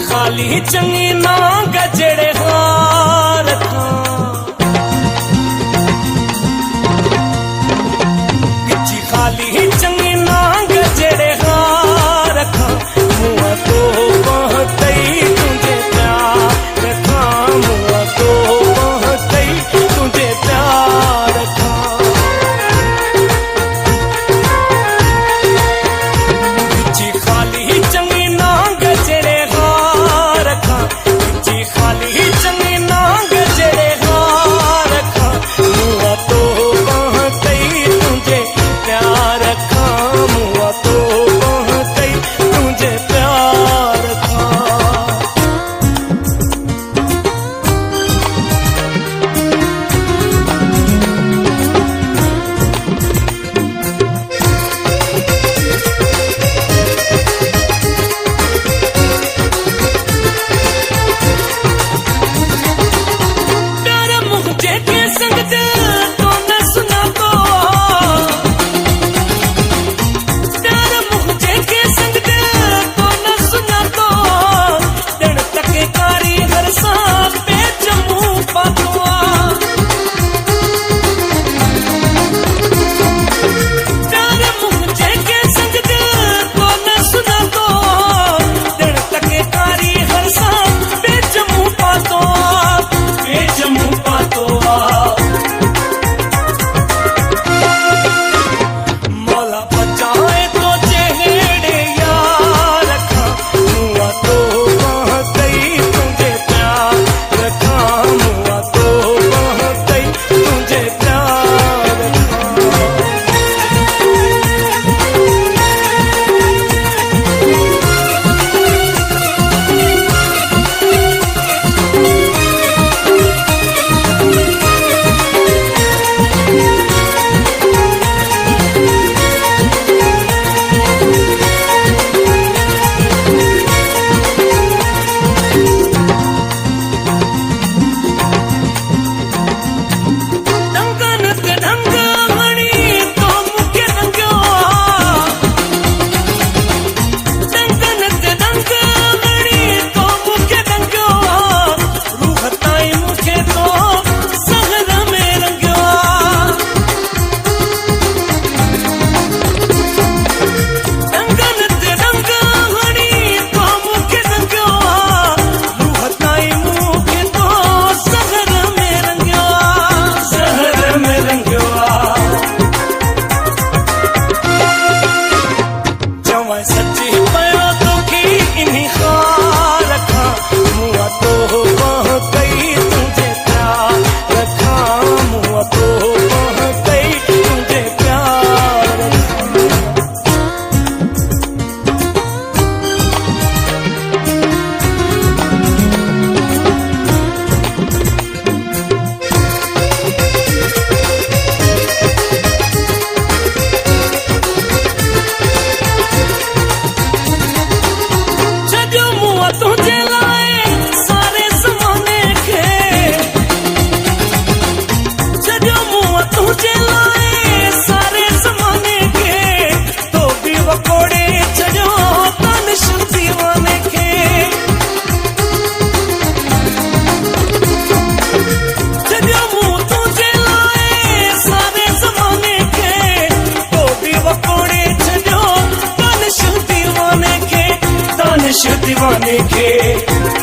खाली चंगी ना गजड़े हार बिची खाली चंगी ना गजड़े हार मुआ तो बहतई तुझे प्यार था मुआ तो बहतई तुझे प्यार था बिची खाली चंगी ना गजड़े हार बिची खाली चंगी ना गजड़े हार मुआ तो बहतई तुझे प्यार था मुआ तो बहतई तुझे प्यार था सच्ची पया दुखी इन्हीं खार रखा मुआ तो बहतई तुझे प्यार रखा मुआ तो बहतई तुझे प्यार तुझे लाए सारे जमाने के जजो मुआ तुझे लाए सारे जमाने के तो भी वकोड़े जजो तनिश दीवाने के जजो मुआ तुझे लाए सारे जमाने के तो भी वकोड़े जजो तनिश दीवाने के दीवाने के